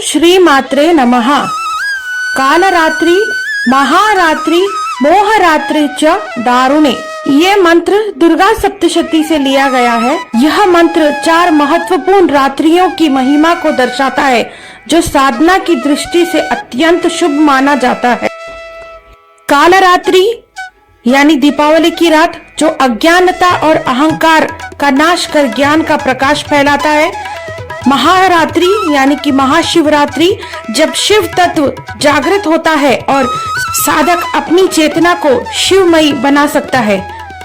श्री मात्रे नमः। कालरात्रि महारात्रि मोहरात्रि च दारुणे। ये मंत्र दुर्गा सप्तशती से लिया गया है। यह मंत्र 4 महत्वपूर्ण रात्रियों की महिमा को दर्शाता है जो साधना की दृष्टि से अत्यंत शुभ माना जाता है। कालरात्रि यानी दीपावली की रात, जो अज्ञानता और अहंकार का नाश कर ज्ञान का प्रकाश फैलाता है। महारात्रि यानी कि महाशिवरात्रि, जब शिव तत्व जागृत होता है और साधक अपनी चेतना को शिवमयी बना सकता है।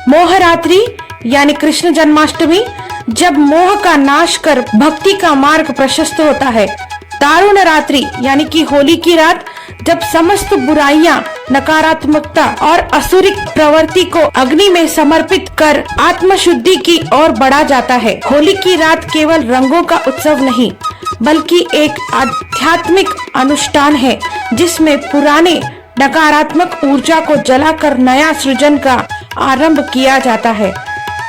मोहरात्रि यानी कृष्ण जन्माष्टमी, जब मोह का नाश कर भक्ति का मार्ग प्रशस्त होता है। दारुण रात्रि यानी कि होली की रात, जब समस्त बुराइयां, नकारात्मकता और असुरिक प्रवृत्ति को अग्नि में समर्पित कर आत्मशुद्धि की ओर बढ़ा जाता है। होली की रात केवल रंगों का उत्सव नहीं, बल्कि एक आध्यात्मिक अनुष्ठान है जिसमें पुराने नकारात्मक ऊर्जा को जलाकर नया सृजन का आरंभ किया जाता है।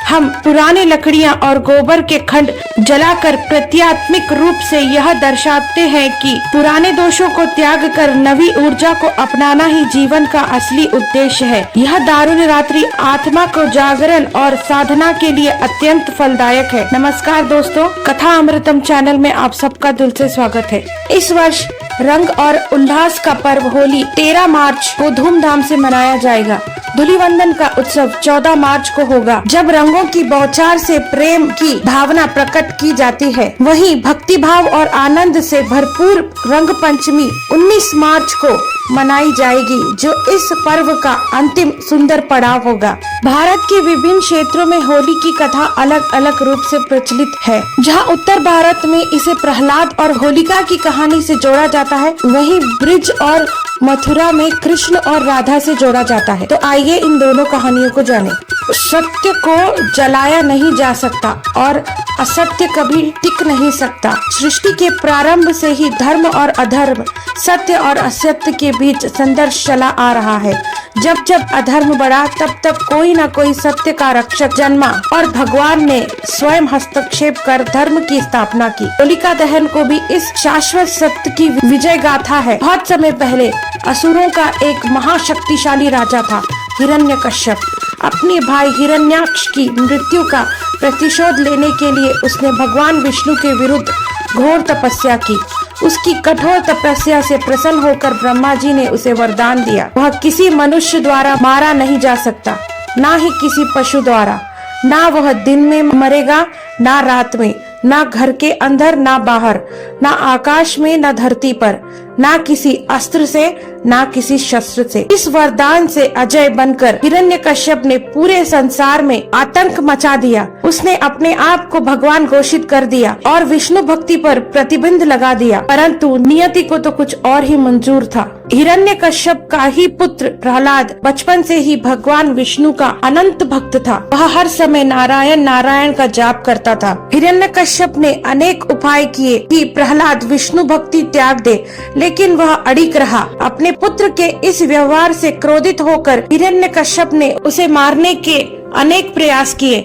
हम पुरानी लकड़ियां और गोबर के खंड जलाकर प्रतीकात्मक रूप से यह दर्शाते हैं कि पुराने दोषों को त्याग कर नवी ऊर्जा को अपनाना ही जीवन का असली उद्देश्य है। यह दारुण रात्रि आत्मा को जागरण और साधना के लिए अत्यंत फलदायक है। नमस्कार दोस्तों, कथा अमृतम चैनल में आप सबका दिल से स्वागत है। इस वर्ष रंग और उल्लास का पर्व होली 13 मार्च को धूमधाम से मनाया जाएगा। धूलिवंदन का उत्सव 14 मार्च को होगा, जब रंगों की बौछार से प्रेम की भावना प्रकट की जाती है। वहीं भक्ति भाव और आनंद से भरपूर रंग पंचमी 19 मार्च को मनाई जाएगी, जो इस पर्व का अंतिम सुंदर पड़ाव होगा। भारत के विभिन्न क्षेत्रों में होली की कथा अलग अलग रूप से प्रचलित है। जहां उत्तर भारत में इसे प्रहलाद और होलिका की कहानी से जोड़ा जाता है, वहीं ब्रिज और मथुरा में कृष्ण और राधा से जोड़ा जाता है। तो आइए इन दोनों कहानियों को जानें। सत्य को जलाया नहीं जा सकता और असत्य कभी टिक नहीं सकता। सृष्टि के प्रारंभ से ही धर्म और अधर्म, सत्य और असत्य के बीच संघर्ष चला आ रहा है। जब जब अधर्म बढ़ा, तब तब कोई न कोई सत्य का रक्षक जन्मा और भगवान ने स्वयं हस्तक्षेप कर धर्म की स्थापना की। होलिका दहन को भी इस शाश्वत सत्य की विजय गाथा है। बहुत समय पहले असुरों का एक महाशक्तिशाली राजा था, हिरण्यकश्यप। अपने भाई हिरण्याक्ष की मृत्यु का प्रतिशोध लेने के लिए उसने भगवान विष्णु के विरुद्ध घोर तपस्या की। उसकी कठोर तपस्या से प्रसन्न होकर ब्रह्मा जी ने उसे वरदान दिया, वह किसी मनुष्य द्वारा मारा नहीं जा सकता, ना ही किसी पशु द्वारा। ना वह दिन में मरेगा, ना रात में, ना घर के अंदर ना बाहर, ना आकाश में ना धरती पर, ना किसी अस्त्र से ना किसी शस्त्र से। इस वरदान से अजय बनकर हिरण्यकश्यप ने पूरे संसार में आतंक मचा दिया। उसने अपने आप को भगवान घोषित कर दिया और विष्णु भक्ति पर प्रतिबंध लगा दिया, परंतु नियति को तो कुछ और ही मंजूर था। हिरण्यकश्यप का ही पुत्र प्रहलाद बचपन से ही भगवान विष्णु का अनंत भक्त था। वह हर समय नारायण नारायण का जाप करता था। हिरण्यकश्यप ने अनेक उपाय किए कि प्रहलाद विष्णु भक्ति त्याग दे, लेकिन वह अड़िग रहा। अपने पुत्र के इस व्यवहार से क्रोधित होकर हिरण्यकश्यप ने उसे मारने के अनेक प्रयास किए।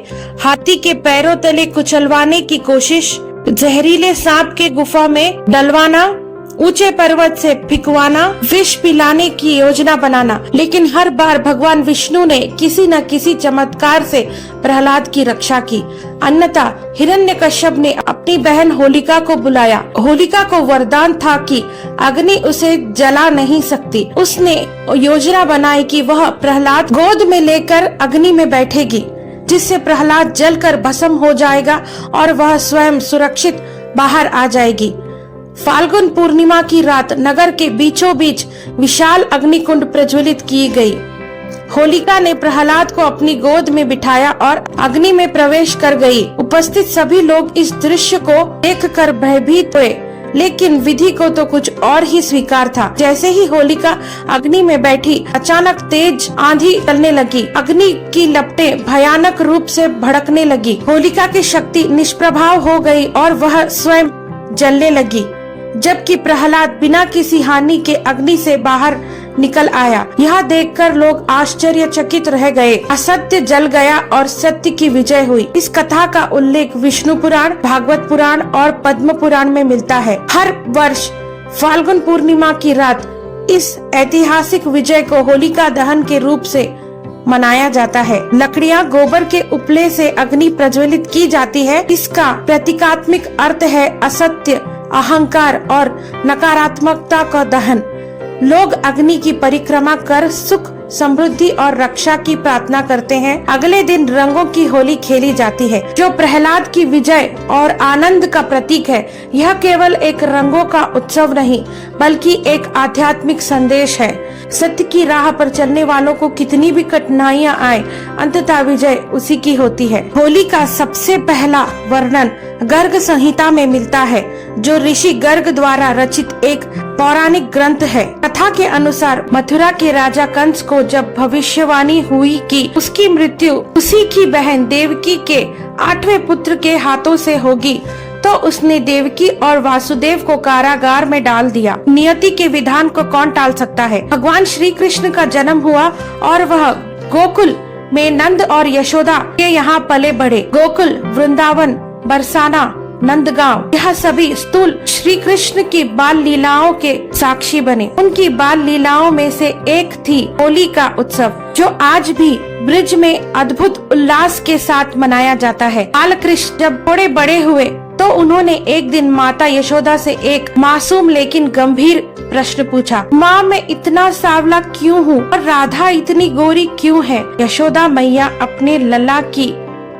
हाथी के पैरों तले कुचलवाने की कोशिश, जहरीले सांप के गुफा में डलवाना, ऊंचे पर्वत से फिकवाना, विष पिलाने की योजना बनाना, लेकिन हर बार भगवान विष्णु ने किसी न किसी चमत्कार से प्रहलाद की रक्षा की। अन्यथा हिरण्यकश्यप ने अपनी बहन होलिका को बुलाया। होलिका को वरदान था कि अग्नि उसे जला नहीं सकती। उसने योजना बनाई कि वह प्रहलाद गोद में लेकर अग्नि में बैठेगी, जिससे प्रहलाद जलकर भस्म हो जाएगा और वह स्वयं सुरक्षित बाहर आ जाएगी। फाल्गुन पूर्णिमा की रात नगर के बीचों बीच विशाल अग्निकुंड प्रज्वलित की गई। होलिका ने प्रहलाद को अपनी गोद में बिठाया और अग्नि में प्रवेश कर गई। उपस्थित सभी लोग इस दृश्य को देखकर भयभीत हुए, लेकिन विधि को तो कुछ और ही स्वीकार था। जैसे ही होलिका अग्नि में बैठी, अचानक तेज आंधी चलने लगी। अग्नि की लपटें भयानक रूप से भड़कने लगी। होलिका की शक्ति निष्प्रभाव हो गई और वह स्वयं जलने लगी, जबकि प्रहलाद बिना किसी हानि के अग्नि से बाहर निकल आया। यह देखकर लोग आश्चर्यचकित रह गए। असत्य जल गया और सत्य की विजय हुई। इस कथा का उल्लेख विष्णु पुराण, भागवत पुराण और पद्म पुराण में मिलता है। हर वर्ष फाल्गुन पूर्णिमा की रात इस ऐतिहासिक विजय को होलिका दहन के रूप से मनाया जाता है। लकड़ियां गोबर के उपले से अग्नि प्रज्वलित की जाती है। इसका प्रतीकात्मक अर्थ है असत्य, अहंकार और नकारात्मकता का दहन। लोग अग्नि की परिक्रमा कर सुख, समृद्धि और रक्षा की प्रार्थना करते हैं। अगले दिन रंगों की होली खेली जाती है, जो प्रहलाद की विजय और आनंद का प्रतीक है। यह केवल एक रंगों का उत्सव नहीं, बल्कि एक आध्यात्मिक संदेश है। सत्य की राह पर चलने वालों को कितनी भी कठिनाइयां आए, अंततः विजय उसी की होती है। होली का सबसे पहला वर्णन गर्ग संहिता में मिलता है, जो ऋषि गर्ग द्वारा रचित एक पौराणिक ग्रंथ है। कथा के अनुसार मथुरा के राजा कंस को जब भविष्यवाणी हुई कि उसकी मृत्यु उसी की बहन देवकी के 8वें पुत्र के हाथों से होगी, तो उसने देवकी और वासुदेव को कारागार में डाल दिया। नियति के विधान को कौन टाल सकता है। भगवान श्री कृष्ण का जन्म हुआ और वह गोकुल में नंद और यशोदा के यहाँ पले बढ़े। गोकुल, वृंदावन, बरसाना, नंदगांव, यह सभी स्थूल श्री कृष्ण की बाल लीलाओं के साक्षी बने। उनकी बाल लीलाओं में से एक थी होली का उत्सव, जो आज भी ब्रिज में अद्भुत उल्लास के साथ मनाया जाता है। बाल कृष्ण जब थोड़े बड़े हुए तो उन्होंने एक दिन माता यशोदा से एक मासूम लेकिन गंभीर प्रश्न पूछा। माँ, मैं इतना सांवला क्यों हूँ और राधा इतनी गोरी क्यों है? यशोदा मैया अपने लला की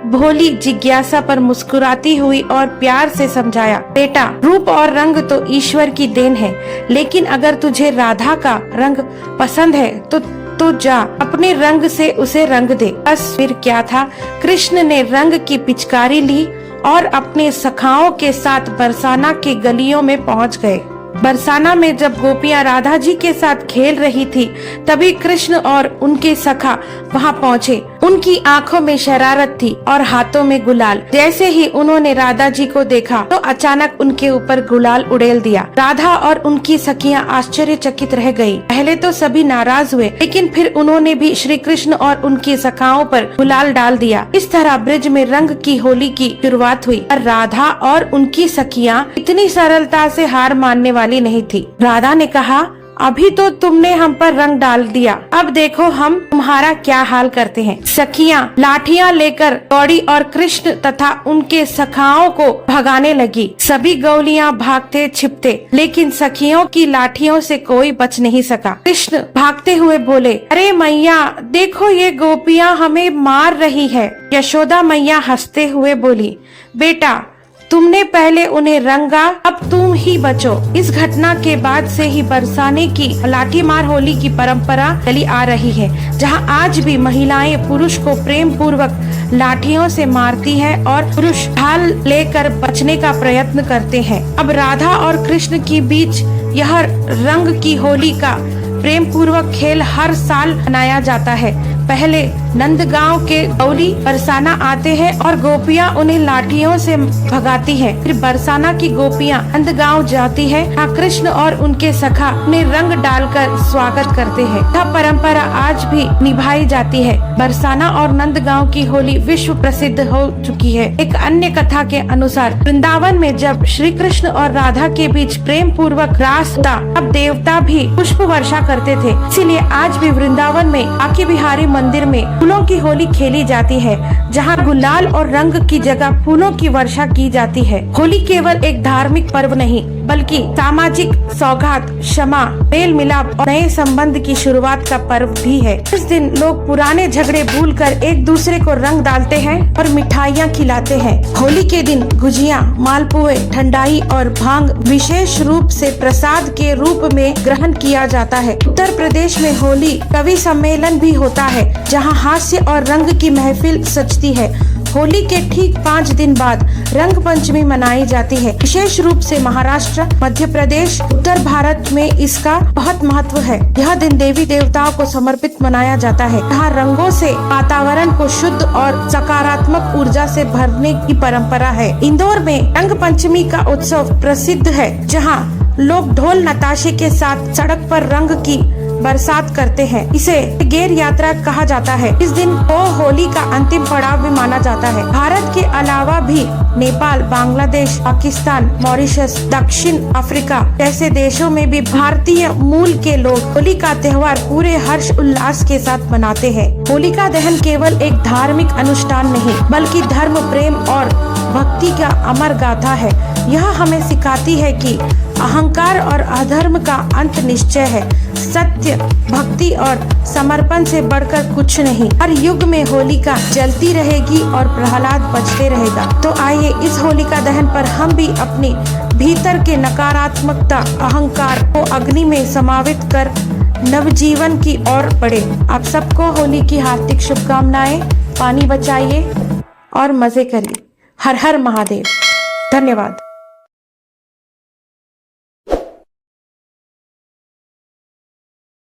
भोली जिज्ञासा पर मुस्कुराती हुई और प्यार से समझाया, बेटा, रूप और रंग तो ईश्वर की देन है, लेकिन अगर तुझे राधा का रंग पसंद है तो जा अपने रंग से उसे रंग दे। बस फिर क्या था, कृष्ण ने रंग की पिचकारी ली और अपने सखाओं के साथ बरसाना की गलियों में पहुंच गए। बरसाना में जब गोपियां राधा जी के साथ खेल रही थी, तभी कृष्ण और उनके सखा वहां पहुंचे। उनकी आंखों में शरारत थी और हाथों में गुलाल। जैसे ही उन्होंने राधा जी को देखा तो अचानक उनके ऊपर गुलाल उड़ेल दिया। राधा और उनकी सखियां आश्चर्यचकित रह गयी। पहले तो सभी नाराज हुए, लेकिन फिर उन्होंने भी श्री कृष्ण और उनकी सखाओं पर गुलाल डाल दिया। इस तरह ब्रिज में रंग की होली की शुरुआत हुई। और राधा और उनकी सखियां इतनी सरलता से हार मानने वाली नहीं थी। राधा ने कहा, अभी तो तुमने हम पर रंग डाल दिया, अब देखो हम तुम्हारा क्या हाल करते हैं। सखियां लाठियां लेकर दौड़ी और कृष्ण तथा उनके सखाओं को भगाने लगी। सभी गौलियां भागते छिपते, लेकिन सखियों की लाठियों से कोई बच नहीं सका। कृष्ण भागते हुए बोले, अरे मैया, देखो ये गोपियां हमें मार रही है। यशोदा मैया हंसते हुए बोली, बेटा, तुमने पहले उन्हें रंगा, अब तुम ही बचो। इस घटना के बाद से ही बरसाने की लाठी मार होली की परंपरा चली आ रही है, जहां आज भी महिलाएं पुरुष को प्रेम पूर्वक लाठियों से मारती हैं और पुरुष ढाल लेकर बचने का प्रयत्न करते हैं। अब राधा और कृष्ण के बीच यह रंग की होली का प्रेम पूर्वक खेल हर साल मनाया जाता है। पहले नंदगांव के गौली बरसाना आते हैं और गोपियां उन्हें लाठियों से भगाती हैं। फिर बरसाना की गोपियां नंदगांव जाती है, जहाँ कृष्ण और उनके सखा उन्हें रंग डालकर स्वागत करते हैं। यह परंपरा आज भी निभाई जाती है। बरसाना और नंदगांव की होली विश्व प्रसिद्ध हो चुकी है। एक अन्य कथा के अनुसार वृंदावन में जब श्री कृष्ण और राधा के बीच प्रेम पूर्वक रास था, अब देवता भी पुष्प वर्षा करते थे। इसीलिए आज भी वृंदावन में आके बिहारी मंदिर में फूलों की होली खेली जाती है, जहां गुलाल और रंग की जगह फूलों की वर्षा की जाती है। होली केवल एक धार्मिक पर्व नहीं, बल्कि सामाजिक सौगात, क्षमा, मेल मिलाप और नए संबंध की शुरुआत का पर्व भी है। इस दिन लोग पुराने झगड़े भूलकर एक दूसरे को रंग डालते हैं और मिठाइयाँ खिलाते हैं। होली के दिन गुजिया, मालपुए, ठंडाई और भांग विशेष रूप से प्रसाद के रूप में ग्रहण किया जाता है। उत्तर प्रदेश में होली कवि सम्मेलन भी होता है, जहां हास्य और रंग की महफिल सजती है। होली के ठीक 5 दिन बाद रंग पंचमी मनाई जाती है। विशेष रूप से महाराष्ट्र, मध्य प्रदेश, उत्तर भारत में इसका बहुत महत्व है। यह दिन देवी देवताओं को समर्पित मनाया जाता है। यहाँ रंगों से वातावरण को शुद्ध और सकारात्मक ऊर्जा से भरने की परंपरा है। इंदौर में रंग पंचमी का उत्सव प्रसिद्ध है, जहाँ लोग ढोल नताशे के साथ सड़क पर रंग की बरसात करते हैं। इसे गेर यात्रा कहा जाता है। इस दिन को होली का अंतिम पड़ाव भी माना जाता है। भारत के अलावा भी नेपाल, बांग्लादेश, पाकिस्तान, मॉरिशस, दक्षिण अफ्रीका जैसे देशों में भी भारतीय मूल के लोग होली का त्योहार पूरे हर्ष उल्लास के साथ मनाते हैं। होलिका दहन केवल एक धार्मिक अनुष्ठान नहीं बल्कि धर्म, प्रेम और भक्ति का अमर गाथा है। यह हमें सिखाती है कि अहंकार और अधर्म का अंत निश्चय है। सत्य, भक्ति और समर्पण से बढ़कर कुछ नहीं। हर युग में होलिका जलती रहेगी और प्रहलाद बचते रहेगा। तो आइए इस होलिका दहन पर हम भी अपने भीतर के नकारात्मकता, अहंकार को अग्नि में समावित कर नवजीवन की ओर बढ़े। आप सबको होली की हार्दिक शुभकामनाएं। पानी बचाइए और मजे करिए। हर हर महादेव। धन्यवाद।